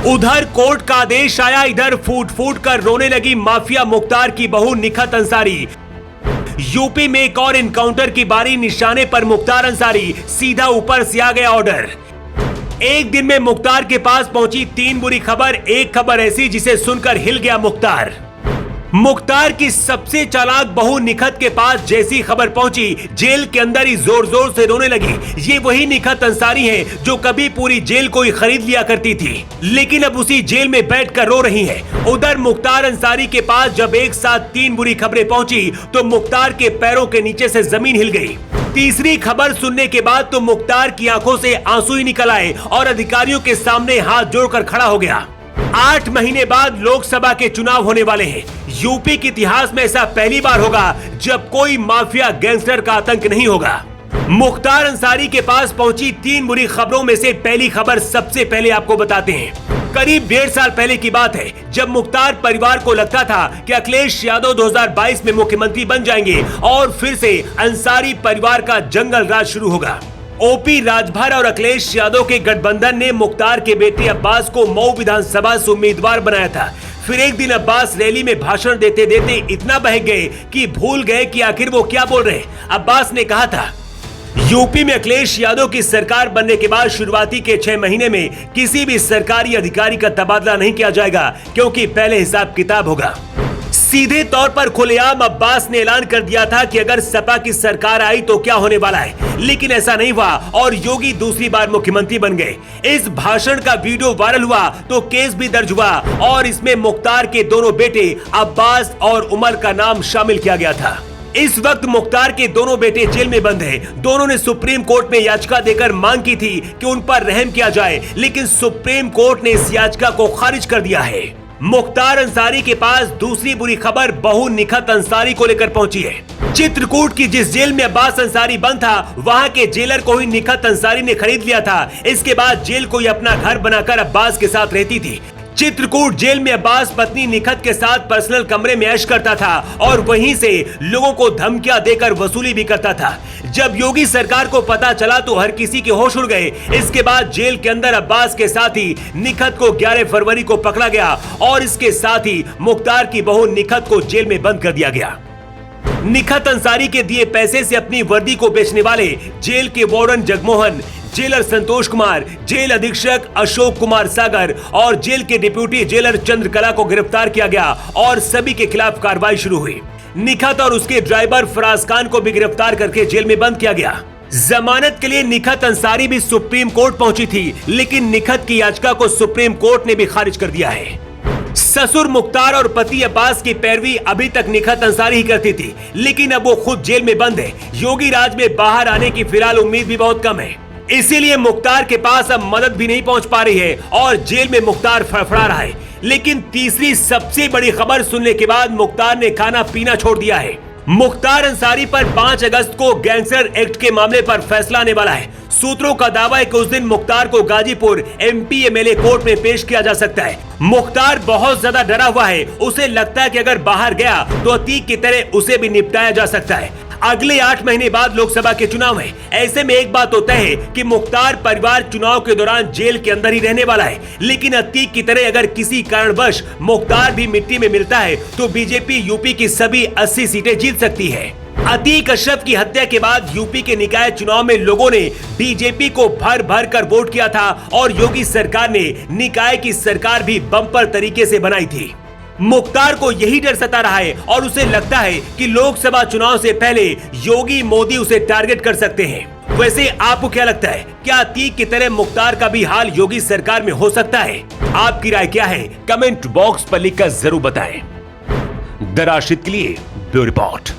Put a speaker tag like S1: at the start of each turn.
S1: उधर कोर्ट का आदेश आया, इधर फूट फूट कर रोने लगी माफिया मुख्तार की बहू निखत अंसारी। यूपी में एक और इनकाउंटर की बारी, निशाने पर मुख्तार अंसारी, सीधा ऊपर से आ गया ऑर्डर। एक दिन में मुख्तार के पास पहुंची 3 बुरी खबर, एक खबर ऐसी जिसे सुनकर हिल गया मुख्तार। मुख्तार की सबसे चालाक बहू निखत के पास जैसी खबर पहुंची, जेल के अंदर ही जोर जोर से रोने लगी। ये वही निखत अंसारी है जो कभी पूरी जेल को ही खरीद लिया करती थी, लेकिन अब उसी जेल में बैठकर रो रही है। उधर मुख्तार अंसारी के पास जब एक साथ 3 बुरी खबरें पहुंची तो मुख्तार के पैरों के नीचे से जमीन हिल गई। तीसरी खबर सुनने के बाद तो मुख्तार की आंखों से आंसू ही निकल आए और अधिकारियों के सामने हाथ जोड़कर खड़ा हो गया। 8 महीने बाद लोकसभा के चुनाव होने वाले हैं। यूपी के इतिहास में ऐसा पहली बार होगा जब कोई माफिया गैंगस्टर का आतंक नहीं होगा। मुख्तार अंसारी के पास पहुंची 3 बुरी खबरों में से पहली खबर सबसे पहले आपको बताते हैं। करीब 1.5 साल पहले की बात है, जब मुख्तार परिवार को लगता था कि अखिलेश यादव 2022 में मुख्यमंत्री बन जाएंगे और फिर से अंसारी परिवार का जंगल राज शुरू होगा। ओपी राजभर और अखिलेश यादव के गठबंधन ने मुख्तार के बेटे अब्बास को मऊ विधानसभा से उम्मीदवार बनाया था। फिर एक दिन अब्बास रैली में भाषण देते देते इतना बहक गए कि भूल गए कि आखिर वो क्या बोल रहे। अब्बास ने कहा था, यूपी में अखिलेश यादव की सरकार बनने के बाद शुरुआती के 6 महीने में किसी भी सरकारी अधिकारी का तबादला नहीं किया जाएगा, क्योंकि पहले हिसाब किताब होगा। सीधे तौर पर खुलेआम अब्बास ने ऐलान कर दिया था कि अगर सपा की सरकार आई तो क्या होने वाला है, लेकिन ऐसा नहीं हुआ और योगी दूसरी बार मुख्यमंत्री बन गए। इस भाषण का वीडियो वायरल हुआ तो केस भी दर्ज हुआ और इसमें मुख्तार के दोनों बेटे अब्बास और उमर का नाम शामिल किया गया था। इस वक्त मुख्तार के दोनों बेटे जेल में बंद हैं। दोनों ने सुप्रीम कोर्ट में याचिका देकर मांग की थी कि उन पर रहम किया जाए, लेकिन सुप्रीम कोर्ट ने इस याचिका को खारिज कर दिया है। मुख्तार अंसारी के पास दूसरी बुरी खबर बहू निखत अंसारी को लेकर पहुंची है। चित्रकूट की जिस जेल में अब्बास अंसारी बंद था, वहां के जेलर को ही निखत अंसारी ने खरीद लिया था। इसके बाद जेल को ही अपना घर बनाकर अब्बास के साथ रहती थी। चित्रकूट जेल में अब्बास पत्नी निखत के साथ पर्सनल कमरे में ऐश करता था और वहीं से लोगों को धमकियां देकर वसूली भी करता था। जब योगी सरकार को पता चला तो हर किसी के होश उड़ गए। इसके बाद जेल के अंदर अब्बास के साथ ही निखत को 11 फरवरी को पकड़ा गया और इसके साथ ही मुख्तार की बहू निखत को जेल में बंद कर दिया गया। निखत अंसारी के दिए पैसे से अपनी वर्दी को बेचने वाले जेल के warden Jagmohan, jailer Santosh Kumar, jail अधीक्षक अशोक कुमार सागर और जेल के डिप्यूटी जेलर चंद्रकला को गिरफ्तार किया गया और सभी के खिलाफ कार्रवाई शुरू हुई। निखत और उसके ड्राइवर फराज खान को भी गिरफ्तार करके जेल में बंद किया गया। जमानत के लिए निखत अंसारी भी सुप्रीम कोर्ट पहुंची थी, लेकिन निखत की याचिका को सुप्रीम कोर्ट ने भी खारिज कर दिया है। ससुर मुख्तार और पति अब्बास की पैरवी अभी तक निखत अंसारी ही करती थी, लेकिन अब वो खुद जेल में बंद है। योगी राज में बाहर आने की फिलहाल उम्मीद भी बहुत कम है, इसीलिए मुख्तार के पास अब मदद भी नहीं पहुंच पा रही है और जेल में मुख्तार फड़फड़ा रहा है। लेकिन तीसरी सबसे बड़ी खबर सुनने के बाद मुख्तार ने खाना पीना छोड़ दिया है। मुख्तार अंसारी पर 5 अगस्त को गैंगस्टर एक्ट के मामले पर फैसला आने वाला है। सूत्रों का दावा है कि उस दिन मुख्तार को गाजीपुर MP MLA कोर्ट में पेश किया जा सकता है। मुख्तार बहुत ज्यादा डरा हुआ है। उसे लगता है कि अगर बाहर गया तो अतीक की तरह उसे भी निपटाया जा सकता है। अगले 8 महीने बाद लोकसभा के चुनाव है। ऐसे में एक बात तो तय है कि मुख्तार परिवार चुनाव के दौरान जेल के अंदर ही रहने वाला है, लेकिन अतीक की तरह अगर किसी कारणवश मुख्तार भी मिट्टी में मिलता है तो बीजेपी यूपी की सभी 80 सीटें जीत सकती है। अतीक अशरफ की हत्या के बाद यूपी के निकाय चुनाव में लोगों ने बीजेपी को भर भर कर वोट किया था और योगी सरकार ने निकाय की सरकार भी बम्पर तरीके से बनाई थी। मुख्तार को यही डर सता रहा है और उसे लगता है कि लोकसभा चुनाव से पहले योगी मोदी उसे टारगेट कर सकते हैं। वैसे आपको क्या लगता है, क्या अतीक की तरह मुख्तार का भी हाल योगी सरकार में हो सकता है? आपकी राय क्या है? कमेंट बॉक्स पर लिखकर जरूर बताएं। द राशिद के लिए ब्यूरो रिपोर्ट।